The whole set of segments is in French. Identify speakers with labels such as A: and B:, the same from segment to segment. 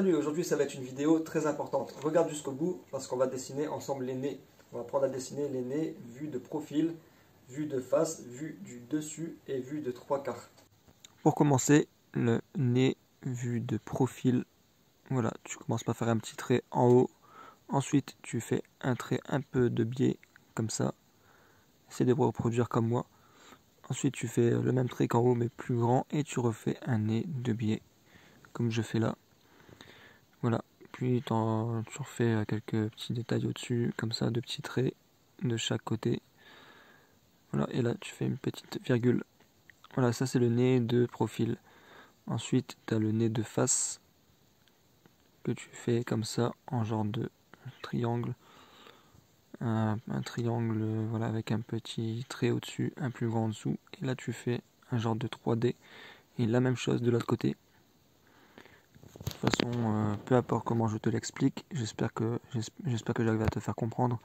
A: Salut, aujourd'hui ça va être une vidéo très importante. Regarde jusqu'au bout parce qu'on va dessiner ensemble les nez. On va apprendre à dessiner les nez vus de profil, vue de face, vue du dessus et vue de trois quarts. Pour commencer, le nez vu de profil, voilà, tu commences par faire un petit trait en haut. Ensuite, tu fais un trait un peu de biais, comme ça. Essaie de reproduire comme moi. Ensuite, tu fais le même trait qu'en haut, mais plus grand, et tu refais un nez de biais, comme je fais là. Voilà, puis tu refais quelques petits détails au-dessus, comme ça, de petits traits de chaque côté. Voilà, et là tu fais une petite virgule. Voilà, ça c'est le nez de profil. Ensuite, tu as le nez de face que tu fais comme ça, en genre de triangle. Un triangle, voilà, avec un petit trait au-dessus, un plus grand en dessous. Et là tu fais un genre de 3D. Et la même chose de l'autre côté. De toute façon, peu importe comment je te l'explique, j'espère que j'arrive à te faire comprendre.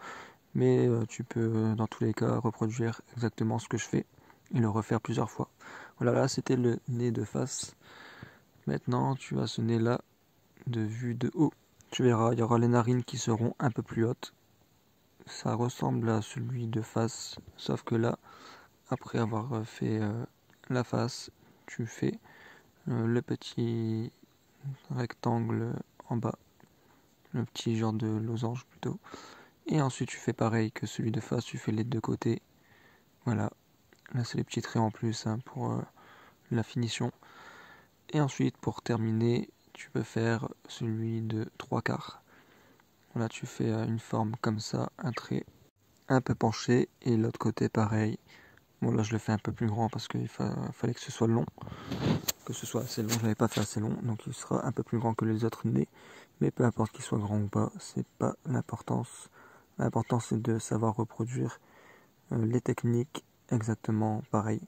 A: Mais tu peux dans tous les cas reproduire exactement ce que je fais et le refaire plusieurs fois. Voilà, là c'était le nez de face. Maintenant tu as ce nez là de vue de haut. Tu verras, il y aura les narines qui seront un peu plus hautes. Ça ressemble à celui de face, sauf que là, après avoir fait la face, tu fais le petit rectangle en bas, le petit genre de losange plutôt. Et ensuite tu fais pareil que celui de face, tu fais les deux côtés. Voilà, là c'est les petits traits en plus hein, pour la finition. Et ensuite pour terminer, tu peux faire celui de trois quarts. Voilà, tu fais une forme comme ça, un trait un peu penché et l'autre côté pareil. Bon là je le fais un peu plus grand parce qu'il fallait que ce soit long, que ce soit assez long, je l'avais pas fait assez long, donc il sera un peu plus grand que les autres nez. Mais peu importe qu'il soit grand ou pas, c'est pas l'importance. L'important c'est de savoir reproduire les techniques exactement pareil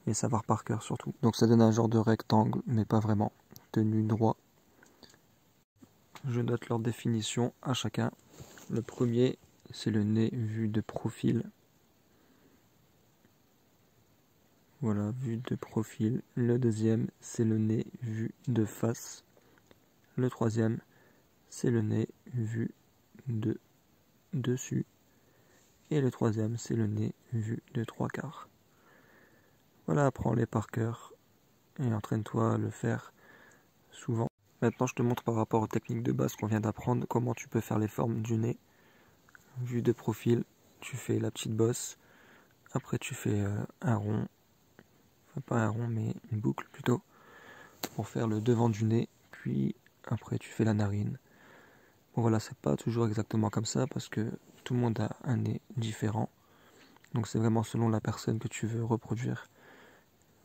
A: et savoir par cœur surtout. Donc ça donne un genre de rectangle mais pas vraiment, tenu droit. Je note leur définition à chacun. Le premier c'est le nez vu de profil. Voilà, vue de profil. Le deuxième c'est le nez vu de face. Le troisième c'est le nez vu de dessus. Et le troisième c'est le nez vu de trois quarts. Voilà, apprends-les par cœur et entraîne-toi à le faire souvent. Maintenant, je te montre par rapport aux techniques de base qu'on vient d'apprendre comment tu peux faire les formes du nez. Vue de profil, tu fais la petite bosse. Après, tu fais un rond. Enfin, pas un rond, mais une boucle plutôt. Pour faire le devant du nez. Puis, après, tu fais la narine. Bon, voilà, c'est pas toujours exactement comme ça parce que tout le monde a un nez différent. Donc, c'est vraiment selon la personne que tu veux reproduire.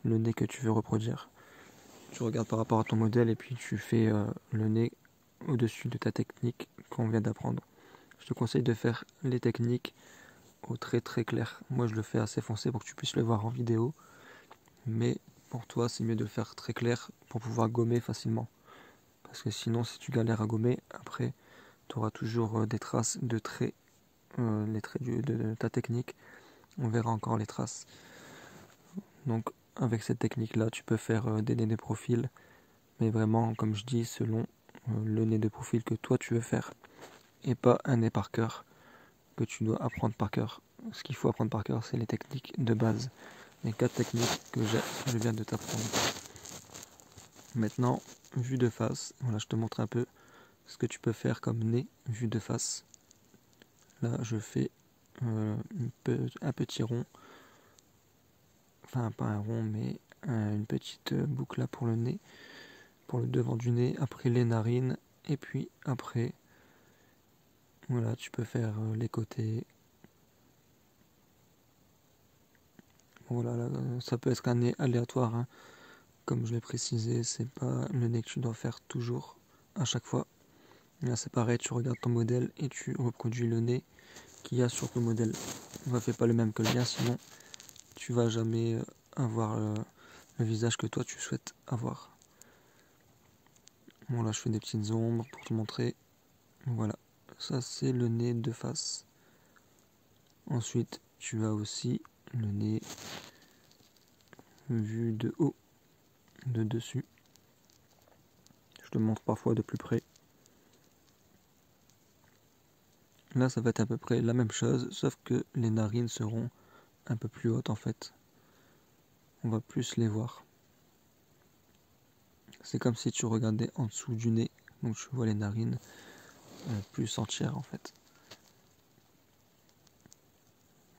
A: Le nez que tu veux reproduire. Tu regardes par rapport à ton modèle et puis tu fais le nez au-dessus de ta technique qu'on vient d'apprendre. Je te conseille de faire les techniques au trait très clair. Moi je le fais assez foncé pour que tu puisses le voir en vidéo. Mais pour toi c'est mieux de le faire très clair pour pouvoir gommer facilement. Parce que sinon si tu galères à gommer, après tu auras toujours des traces de traits. Les traits de ta technique. On verra encore les traces. Donc avec cette technique là tu peux faire des nez de profil. Mais vraiment comme je dis selon le nez de profil que toi tu veux faire. Et pas un nez par cœur que tu dois apprendre par cœur. Ce qu'il faut apprendre par cœur, c'est les techniques de base. Les 4 techniques que je viens de t'apprendre. Maintenant, vue de face. Voilà, je te montre un peu ce que tu peux faire comme nez, vue de face. Là, je fais un petit rond. Enfin, pas un rond, mais une petite boucle là pour le nez. Pour le devant du nez. Après les narines. Et puis après, voilà, tu peux faire les côtés. Voilà, là, ça peut être un nez aléatoire, hein. Comme je l'ai précisé, c'est pas le nez que tu dois faire toujours, à chaque fois. Là c'est pareil, tu regardes ton modèle et tu reproduis le nez qu'il y a sur ton modèle. Ne fais pas le même que le mien, sinon tu vas jamais avoir le visage que toi tu souhaites avoir. Bon là je fais des petites ombres pour te montrer. Voilà, ça c'est le nez de face. Ensuite tu as aussi le nez vu de haut, de dessus. Je te montre parfois de plus près. Là, ça va être à peu près la même chose, sauf que les narines seront un peu plus hautes en fait. On va plus les voir. C'est comme si tu regardais en dessous du nez, donc tu vois les narines plus entières en fait.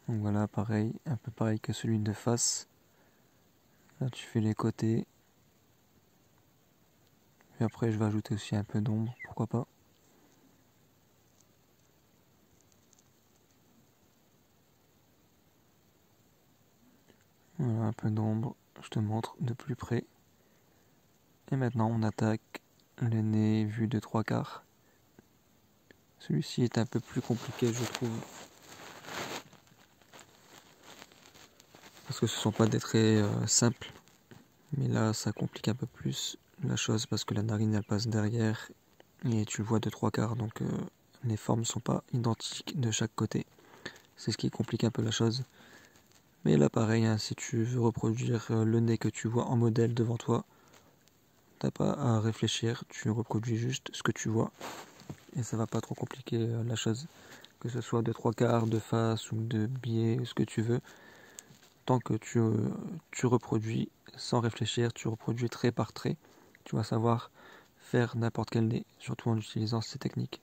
A: Donc voilà, pareil, un peu pareil que celui de face. Là, tu fais les côtés. Et après, je vais ajouter aussi un peu d'ombre, pourquoi pas. Voilà, un peu d'ombre, je te montre de plus près. Et maintenant, on attaque le nez vu de 3/4. Celui-ci est un peu plus compliqué, je trouve. Parce que ce ne sont pas des traits simples. Mais là, ça complique un peu plus la chose parce que la narine, elle passe derrière. Et tu le vois de 3/4, donc les formes ne sont pas identiques de chaque côté. C'est ce qui complique un peu la chose. Mais là pareil, hein, si tu veux reproduire le nez que tu vois en modèle devant toi, t'as pas à réfléchir, tu reproduis juste ce que tu vois. Et ça va pas trop compliquer la chose. Que ce soit de 3/4, de face ou de biais, ce que tu veux. Tant que tu reproduis sans réfléchir, tu reproduis trait par trait, tu vas savoir faire n'importe quel nez, surtout en utilisant ces techniques.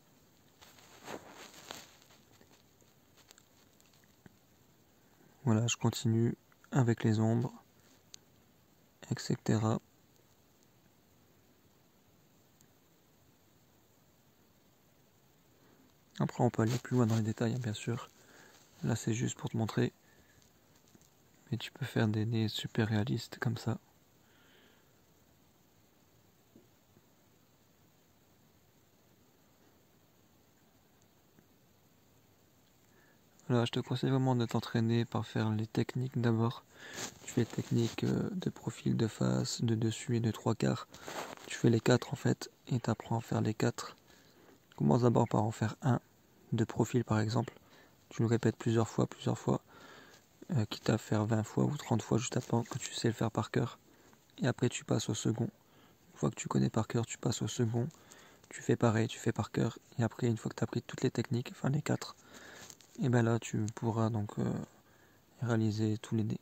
A: Voilà, je continue avec les ombres, etc. Après, on peut aller plus loin dans les détails, hein, bien sûr. Là, c'est juste pour te montrer. Mais tu peux faire des nez super réalistes comme ça. Voilà, je te conseille vraiment de t'entraîner par faire les techniques d'abord. Tu fais les techniques de profil, de face, de dessus et de 3/4. Tu fais les 4 en fait et tu apprends à faire les 4. Commence d'abord par en faire un de profil par exemple. Tu le répètes plusieurs fois, quitte à faire 20 fois ou 30 fois juste avant que tu sais le faire par cœur. Et après tu passes au second. Une fois que tu connais par cœur, tu passes au second. Tu fais pareil, tu fais par cœur. Et après, une fois que tu as appris toutes les techniques, enfin les 4, et ben là tu pourras donc réaliser tous les nez.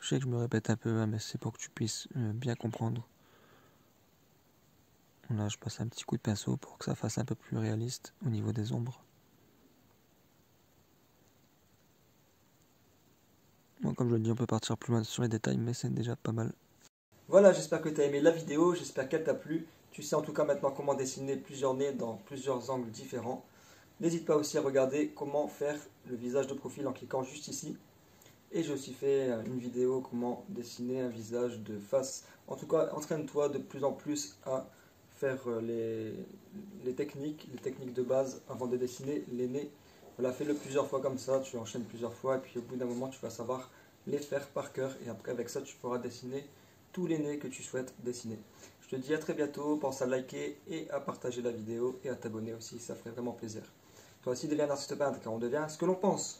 A: Je sais que je me répète un peu, hein, mais c'est pour que tu puisses bien comprendre. Là, je passe un petit coup de pinceau pour que ça fasse un peu plus réaliste au niveau des ombres. Bon, comme je le dis, on peut partir plus loin sur les détails, mais c'est déjà pas mal. Voilà, j'espère que tu as aimé la vidéo, j'espère qu'elle t'a plu. Tu sais en tout cas maintenant comment dessiner plusieurs nez dans plusieurs angles différents. N'hésite pas aussi à regarder comment faire le visage de profil en cliquant juste ici. Et j'ai aussi fait une vidéo comment dessiner un visage de face. En tout cas, entraîne-toi de plus en plus à faire les techniques de base avant de dessiner les nez. Voilà, fais-le plusieurs fois comme ça, tu enchaînes plusieurs fois et puis au bout d'un moment tu vas savoir les faire par cœur et après avec ça tu pourras dessiner tous les nez que tu souhaites dessiner. Je te dis à très bientôt, pense à liker et à partager la vidéo et à t'abonner aussi, ça ferait vraiment plaisir. Toi aussi deviens un artiste peintre car on devient ce que l'on pense.